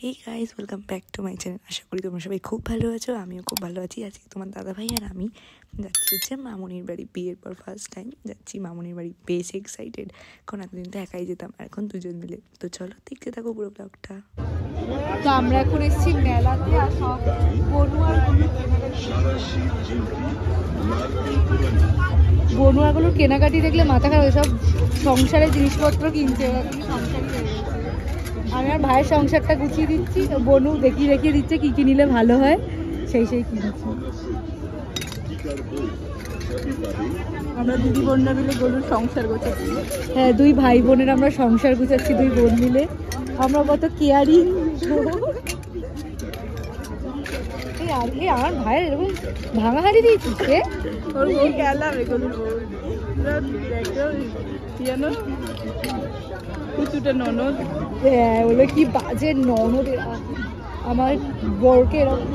Hey guys, welcome back to my channel. আশা করি তোমরা সবাই খুব ভালো আছো। আমিও খুব ভালো আছি। আজকে তোমার দাদাভাই আর আমি যাচ্ছি হচ্ছে মামুনির বাড়ি। বিয়ের পর ফার্স্ট টাইম যাচ্ছি মামুনির বাড়ি। বেশ এক্সাইটেড, কারণ এতদিন তো একাই যেতাম, আর এখন দুজন মিলে। তো চলো দেখতে থাকো পুরো ব্লগটা। তো আমরা এখন এসেছি মেলাতে, আর সব বনুয়াগুলোর কেনাকাটি দেখলে মাথা খারাপ। সব সংসারের জিনিসপত্র কিনছে। আমি আর ভাইয়ের সংসারটা গুছিয়ে দিচ্ছি, বনু দেখিয়ে দিচ্ছে কি কি নিলে ভালো হয়, সেই কিনছি। আমরা দিদি বোনরা মিলে গরুর সংসার গোছাচ্ছি। হ্যাঁ, দুই ভাই বোনের আমরা সংসার গোছাচ্ছি, দুই বোন মিলে। আমরা কত কেয়ারিং। আমার ভাইয়ের এরকম ভাঙা হাড়ি দিয়েছিস রে? ওর বউ গেলাম এগুলো কুচুটে ননদ। হ্যাঁ, বলে কি বাজে ননদ আমার বরকে এরকম।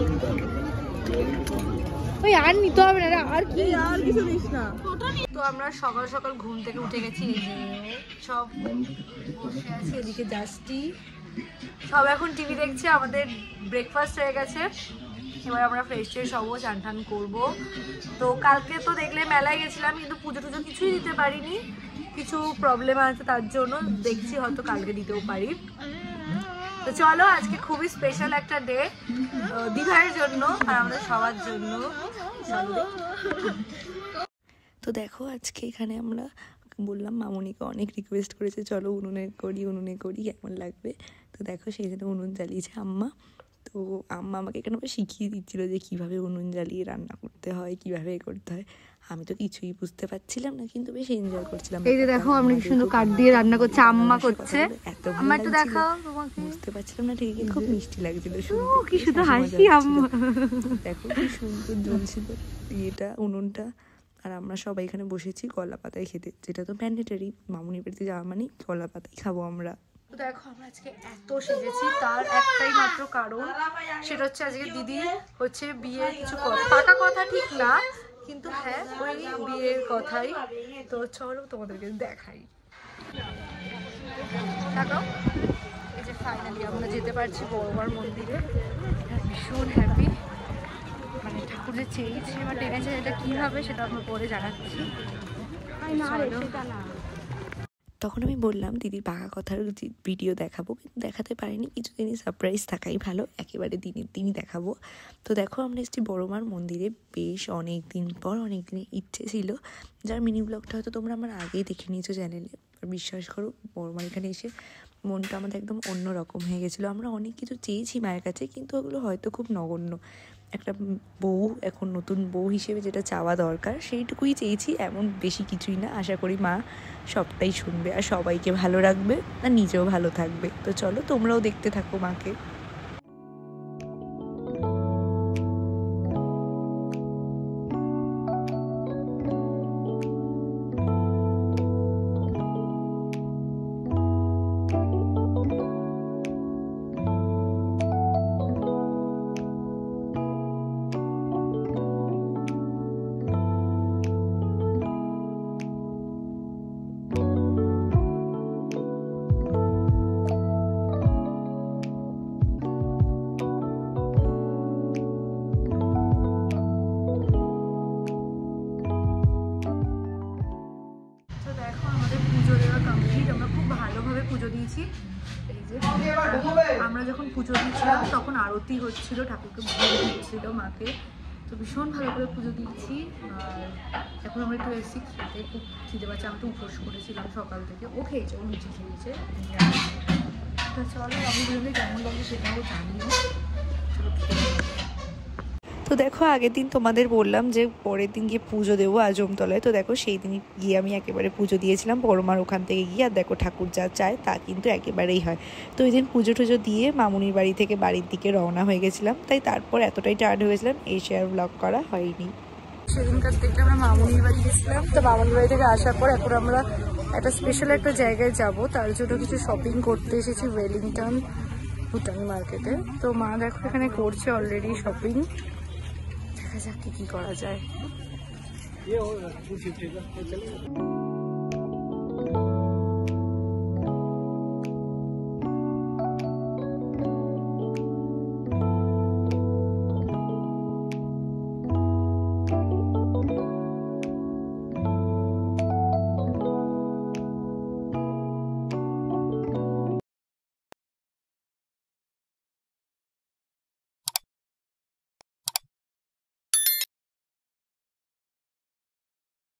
ওই আর নিতে হবে না, আর কি, আর কিছু নিস না। তো আমরা সকাল সকাল ঘুম থেকে উঠে গেছি, এই যে সব বসে আছি, এদিকে যাচ্ছি সব এখন টিভি দেখছে। আমাদের ব্রেকফাস্ট হয়ে গেছে, এবার আমরা ফ্রেশ ট্রেশ হবো, চান টান করবো। তো কালকে তো দেখলে মেলায় গেছিলাম, কিন্তু পুজো টুজো কিছুই দিতে পারিনি, কিছু প্রবলেম আছে, তার জন্য দেখছি হয়তো কালকে দিতেও পারি। তো চলো, আজকে খুবই স্পেশাল একটা ডে দিঘার জন্য আর আমাদের সবার জন্য। তো দেখো, আজকে এখানে আমরা বললাম, মামুনিকে অনেক রিকোয়েস্ট করেছে চলো উনুনে করি কেমন লাগবে। তো দেখো, সেই জন্য উনুন জ্বালিয়েছে আম্মা। তো আম্মা আমাকে এখানে শিখিয়ে দিচ্ছিলো যে কীভাবে উনুন জ্বালিয়ে রান্না করতে হয়, কীভাবে করতে হয়। আমি তো কিছুই বুঝতে পারছিলাম না, কিন্তু বেশ এনজয় করছিলাম। এই যে দেখো, আমরা কি সুন্দর কাঠ দিয়ে রান্না করছি, আম্মা করছে। এত ভালো লাগছিল, বুঝতে পারছিলাম না ঠিক, খুব মিষ্টি লাগছিল শুনতে। কি শুধু হাসি আম্মা। দেখো কি সুন্দর জ্বলছিল ইয়েটা, উনুনটা। আর আমরা সবাই এখানে বসেছি কলা পাতায় খেতে, যেটা তো ম্যান্ডেটারি। মামুনির বাড়িতে যাওয়া মানে কলা পাতাই খাবো আমরা। দেখো, আমরা আজকে এত সেজেছি, তার একটাই মাত্র কারণ, সেটা হচ্ছে আজকে দিদি হচ্ছে বিয়ের কিছু পাকা কথা ঠিক না, কিন্তু হ্যাঁ ওই বিয়ের কথাই। তো চলো তোমাদেরকে দেখাই। দেখো, এই যে ফাইনালি আমরা যেতে পারছি বড়মার মন্দিরে। ভীষণ হ্যাপি, মানে ঠাকুর যে চেয়েছে বা টেনেছে, এটা কী হবে সেটা আমরা পরে জানাচ্ছি। তখন আমি বললাম দিদির পাকা কথার ভিডিও দেখাবো, কিন্তু দেখাতে পারিনি। কিছু দিনই সারপ্রাইজ থাকাই ভালো, একেবারে দিনের দিনই দেখাবো। তো দেখো, আমরা এসেছি বড়মার মন্দিরে। বেশ অনেক দিন পর, অনেক দিনের ইচ্ছে ছিল, যার মিনি ব্লগটা হয়তো তোমরা আমার আগেই দেখে নিয়েছো চ্যানেলে। আর বিশ্বাস করো, বড়মার এখানে এসে মনটা আমাদের একদম অন্য রকম হয়ে গেছিলো। আমরা অনেক কিছু চেয়েছি মায়ের কাছে, কিন্তু ওগুলো হয়তো খুব নগণ্য। একটা বউ, এখন নতুন বউ হিসেবে যেটা চাওয়া দরকার সেইটুকুই চেয়েছি, এমন বেশি কিছুই না। আশা করি মা সবটাই শুনবে আর সবাইকে ভালো রাখবে আর নিজেও ভালো থাকবে। তো চলো, তোমরাও দেখতে থাকো মাকে। পুজো দিয়েছি। এই যে আমরা যখন পুজো দিয়েছিলাম তখন আরতি হচ্ছিল, ঠাকুরকে ভোগ দিচ্ছিল মাকে। তো ভীষণ ভালো করে পুজো দিচ্ছি। আর এখন আমরা একটু এসেছি খেতে, খুব খিদে পাচ্ছে। আমি তো উপোস করেছিলাম সকাল থেকে, ও খেয়েছে, ও লুচি খেয়েছে। তো চলো, আমি বললে কেমন লাগবে সেটাও জানিও। চলো খেয়ে। তো দেখো, আগের দিন তোমাদের বললাম যে পরের দিন গিয়ে পুজো দেবো আজমতলায়। তো দেখো, সেই দিনই গিয়ে আমি একেবারে পুজো দিয়েছিলাম বড়মার ওখান থেকে গিয়ে। আর দেখো, ঠাকুর যা চায় তা কিন্তু একেবারেই হয়। তো ওই দিন পুজো টুজো দিয়ে মামুনির বাড়ি থেকে বাড়ির দিকে রওনা হয়ে গেছিলাম। তাই তারপর এতটাই টায়ার্ড হয়ে গেছিলাম, এসে আর ব্লগ করা হয়নি। সেদিনকার থেকে আমরা মামুনির বাড়ি গেছিলাম। তো মামুনির বাড়ি থেকে আসার পর এখন আমরা একটা স্পেশাল একটা জায়গায় যাব, তার জন্য কিছু শপিং করতে এসেছি ওয়েলিংটন ভুটানি মার্কেটে। তো মা দেখো এখানে করছে অলরেডি শপিং। দেখা যাক কি করা যায়।